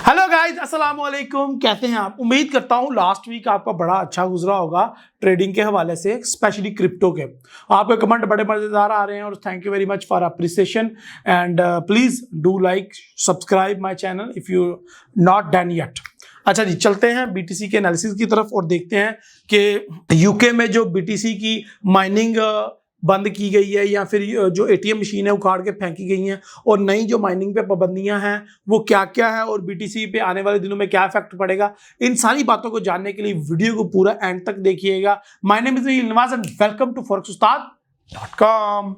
Hello guys, अस्सलाम वालेकुम। कैसे हैं आप? उम्मीद करता हूं लास्ट वीक आपका बड़ा अच्छा गुजरा होगा ट्रेडिंग के हवाले से, स्पेशली क्रिप्टो के। आपके कमेंट बड़े मजेदार आ रहे हैं और thank you very much for appreciation and please do like subscribe my channel if you not done yet. अच्छा जी, चलते हैं बीटीसी के एनालिसिस की तरफ और देखते हैं कि यूके में जो बीटीसी की माइनिंग बंद की गई है या फिर जो एटीएम मशीन है उखाड़ के फेंकी गई हैं और नई जो माइनिंग पे पाबंदियां हैं वो क्या क्या है और बीटीसी पे आने वाले दिनों में क्या इफेक्ट पड़ेगा, इन सारी बातों को जानने के लिए वीडियो को पूरा एंड तक देखिएगा। My name is Nawaz and welcome to forex-ustad.com।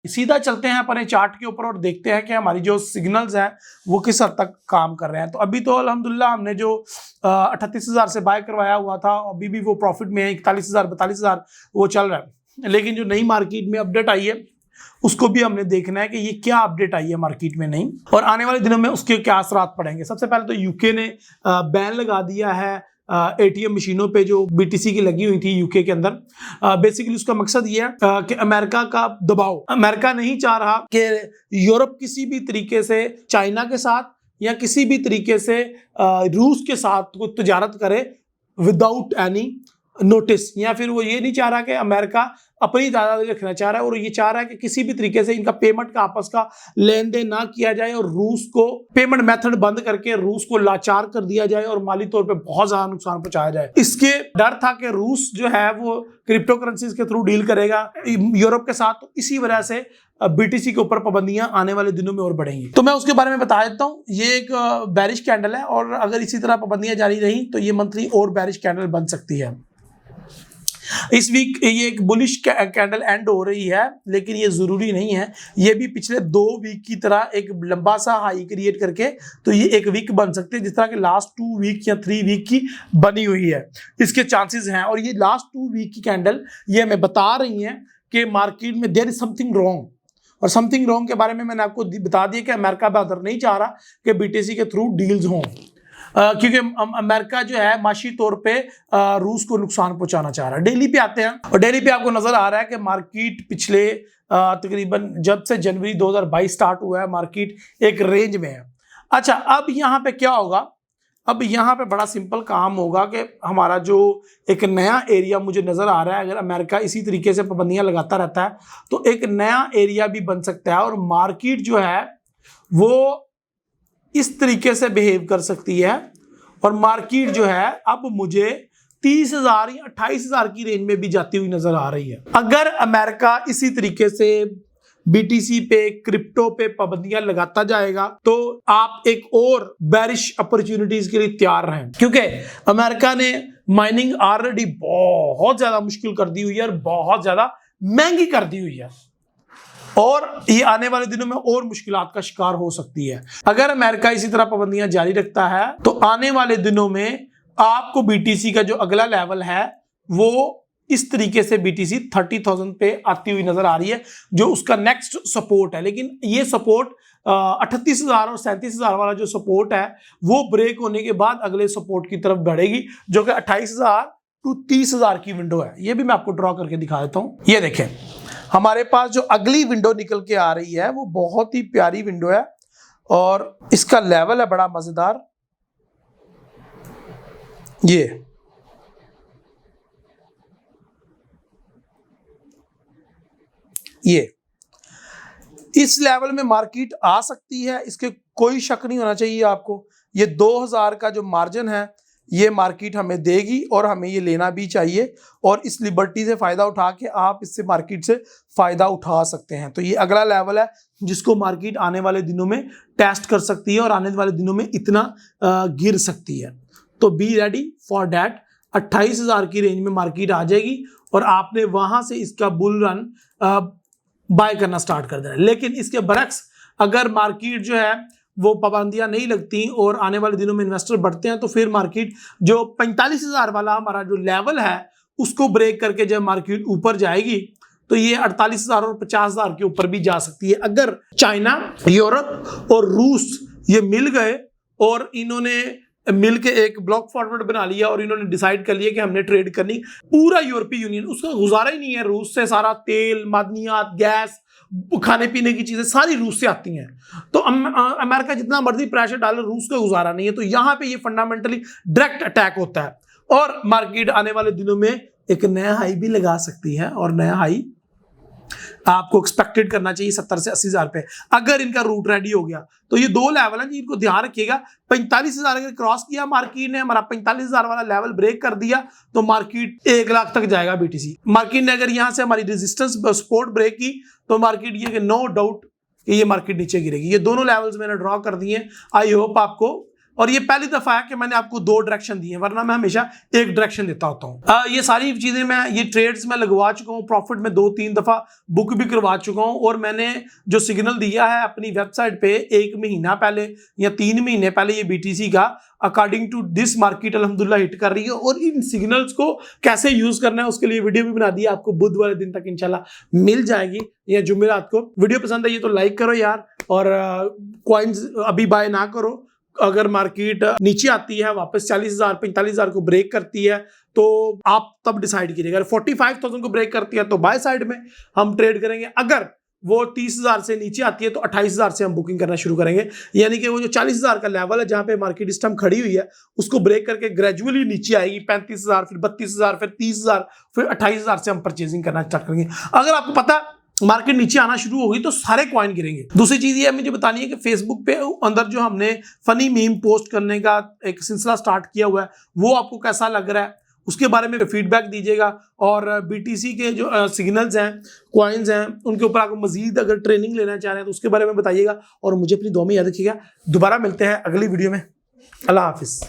सीधा चलते हैं अपने चार्ट के ऊपर और देखते हैं कि हमारी जो सिग्नल्स हैं वो किस हद तक काम कर रहे हैं। तो अभी तो अल्हम्दुलिल्लाह हमने जो 38,000 से बाय करवाया हुआ था, अभी भी वो प्रॉफिट में है। 41,000 42,000 वो चल रहा है। लेकिन जो नई मार्केट में अपडेट आई है उसको भी हमने देखना है कि ये क्या अपडेट आई है मार्केट में नहीं, और आने वाले दिनों में उसके क्या असरात पड़ेंगे। सबसे पहले तो यूके ने बैन लगा दिया है एटीएम मशीनों पे जो बीटीसी की लगी हुई थी यूके के अंदर। बेसिकली उसका मकसद ये है कि अमेरिका का दबाव, अमेरिका नहीं चाह रहा कि यूरोप किसी भी तरीके से चाइना के साथ या किसी भी तरीके से रूस के साथ कोई तजारत करे विदाउट एनी नोटिस, या फिर वो ये नहीं चाह रहा कि अमेरिका अपनी दादागिरी रखना चाह रहा है और ये चाह रहा है कि किसी भी तरीके से इनका पेमेंट का आपस का लेन देन ना किया जाए और रूस को पेमेंट मेथड बंद करके रूस को लाचार कर दिया जाए और माली तौर पे बहुत ज्यादा नुकसान पहुंचाया जाए। इसके डर था कि रूस जो है वो क्रिप्टो करेंसीज के थ्रू डील करेगा यूरोप के साथ, तो इसी वजह से बीटीसी के ऊपर पाबंदियां आने वाले दिनों में और बढ़ेंगी। तो मैं उसके बारे में बता देता हूं। ये एक बेरिश कैंडल है और अगर इसी तरह पाबंदियां जारी रही तो ये मंथली और बेरिश कैंडल बन सकती है। इस वीक ये एक बुलिश कैंडल एंड हो रही है, लेकिन ये जरूरी नहीं है। ये भी पिछले 2 वीक की तरह एक लंबा सा हाई क्रिएट करके तो ये एक वीक बन सकते हैं, जिस तरह के लास्ट 2 वीक या 3 वीक की बनी हुई है, इसके चांसेस हैं। और ये लास्ट 2 वीक की कैंडल ये हमें बता रही है कि मार्केट में देयर इज समथिंग रॉन्ग। और समथिंग रॉन्ग के बारे में मैंने आपको बता दिया कि अमेरिका बेहतर नहीं चाह रहा कि बीटीसी के थ्रू डील्स हों, क्योंकि अमेरिका जो है माशी तौर पे रूस को नुकसान पहुंचाना चाह रहा है। डेली पे आते हैं और डेली पे आपको नजर आ रहा है कि मार्केट पिछले तकरीबन जब से जनवरी 2022 स्टार्ट हुआ है मार्केट एक रेंज में है। अच्छा, अब यहाँ पे क्या होगा? अब यहाँ पे बड़ा सिंपल काम होगा कि हमारा जो एक नया एरिया मुझे नजर आ रहा है, अगर अमेरिका इसी तरीके से पाबंदियां लगाता रहता है तो एक नया एरिया भी बन सकता है और मार्केट जो है वो इस तरीके से बिहेव कर सकती है। और मार्केट जो है अब मुझे 30,000 या 28,000 की रेंज में भी जाती हुई नजर आ रही है। अगर अमेरिका इसी तरीके से बीटीसी पे क्रिप्टो पे पाबंदियां लगाता जाएगा तो आप एक और बेरिश अपॉर्चुनिटीज के लिए तैयार रहें, क्योंकि अमेरिका ने माइनिंग ऑलरेडी बहुत ज्यादा मुश्किल कर दी हुई है और बहुत ज्यादा महंगी कर दी हुई है और ये आने वाले दिनों में और मुश्किलात का शिकार हो सकती है। अगर अमेरिका इसी तरह पाबंदियां जारी रखता है तो आने वाले दिनों में आपको बीटीसी का जो अगला लेवल है वो इस तरीके से बीटीसी 30,000 पे आती हुई नजर आ रही है, जो उसका नेक्स्ट सपोर्ट है। लेकिन ये सपोर्ट 38,000 और 37,000 वाला जो सपोर्ट है वो ब्रेक होने के बाद अगले सपोर्ट की तरफ बढ़ेगी, जो कि 28,000 टू 30,000 की विंडो है। ये भी मैं आपको ड्रॉ करके दिखा देता हूं। ये देखें, हमारे पास जो अगली विंडो निकल के आ रही है वो बहुत ही प्यारी विंडो है और इसका लेवल है बड़ा मजेदार। ये इस लेवल में मार्केट आ सकती है, इसके कोई शक नहीं होना चाहिए आपको। ये 2,000 का जो मार्जिन है ये मार्केट हमें देगी और हमें ये लेना भी चाहिए और इस लिबर्टी से फायदा उठा के आप इससे मार्केट से फायदा उठा सकते हैं। तो ये अगला लेवल है जिसको मार्केट आने वाले दिनों में टेस्ट कर सकती है और आने वाले दिनों में इतना गिर सकती है। तो बी रेडी फॉर डैट। 28,000 की रेंज में मार्केट आ जाएगी और आपने वहां से इसका बुल रन बाय करना स्टार्ट कर देना। लेकिन इसके बरक्स अगर मार्केट जो है वो पाबंदियां नहीं लगती और आने वाले दिनों में इन्वेस्टर बढ़ते हैं तो फिर मार्केट जो 45,000 वाला हमारा जो लेवल है उसको ब्रेक करके जब मार्केट ऊपर जाएगी तो ये 48,000 और 50,000 के ऊपर भी जा सकती है। अगर चाइना, यूरोप और रूस ये मिल गए और इन्होंने मिलके एक ब्लॉक फॉरवर्ड बना लिया और इन्होंने डिसाइड कर लिया कि हमने ट्रेड करनी, पूरा यूरोपीय यूनियन, उसका गुजारा ही नहीं है। रूस से सारा तेल, मादनियात, गैस, खाने पीने की चीजें सारी रूस से आती हैं। तो अमेरिका जितना मर्जी प्रेशर डाले, रूस का गुजारा नहीं है। तो यहां पे ये फंडामेंटली डायरेक्ट अटैक होता है और मार्केट आने वाले दिनों में एक नया हाई भी लगा सकती है और नया हाई आपको एक्सपेक्टेड करना चाहिए 70 से 80,000 पे। अगर इनका रूट रेडी हो गया तो ये दो लेवल है जी, इनको ध्यान रखिएगा। 45,000 अगर क्रॉस किया मार्केट ने, हमारा 45,000 वाला लेवल ब्रेक कर दिया तो मार्केट 1 लाख तक जाएगा बीटीसी। मार्केट ने अगर यहां से हमारी रेजिस्टेंस सपोर्ट ब्रेक की तो मार्केट ये कि नो डाउट कि ये मार्केट नीचे गिरेगी। ये दोनों लेवल्स मैंने ड्रॉ कर दिए। आई होप आपको, और ये पहली दफा है कि मैंने आपको 2 डायरेक्शन दिए, वरना मैं हमेशा 1 डायरेक्शन देता होता हूँ। ये सारी चीजें मैं, ये ट्रेड्स मैं लगवा चुका हूँ, प्रॉफिट में 2-3 दफा बुक भी करवा चुका हूँ। और मैंने जो सिग्नल दिया है अपनी वेबसाइट पे 1 महीना पहले या 3 महीने पहले, ये बीटीसी का अकॉर्डिंग टू दिस मार्केट अल्हम्दुलिल्लाह हिट कर रही है। और इन सिग्नल्स को कैसे यूज करना है उसके लिए वीडियो भी बना दी है, आपको बुध वाले दिन तक इंशाल्लाह मिल जाएगी या जुमेरात को। वीडियो पसंद आई तो लाइक करो यार, और कॉइन्स अभी बाय ना करो। अगर मार्केट नीचे आती है वापस 40,000 45,000 को ब्रेक करती है तो आप तब डिसाइड कीजिएगा। अगर 45,000 को ब्रेक करती है तो बाय साइड में हम ट्रेड करेंगे। अगर वो 30,000 से नीचे आती है तो 28,000 से हम बुकिंग करना शुरू करेंगे। यानी कि वो जो 40,000 का लेवल है जहां पे मार्केट इस टाइम खड़ी हुई है, उसको ब्रेक करके ग्रेजुअली नीचे आएगी 35,000, फिर 32,000, फिर 30,000, फिर 28,000 से हम परचेजिंग करना स्टार्ट करेंगे। अगर आपको पता मार्केट नीचे आना शुरू होगी तो सारे कॉइन गिरेंगे। दूसरी चीज ये मुझे बतानी है कि फेसबुक पे अंदर जो हमने फनी मीम पोस्ट करने का एक सिलसिला स्टार्ट किया हुआ है, वो आपको कैसा लग रहा है उसके बारे में फीडबैक दीजिएगा। और बीटीसी के जो सिग्नल्स हैं, कॉइन्स हैं, उनके ऊपर आपको मजीद अगर ट्रेनिंग लेना चाह रहे हैं तो उसके बारे में बताइएगा। और मुझे अपनी दुआ में याद रखिएगा। दोबारा मिलते हैं अगली वीडियो में। अल्लाह हाफिज।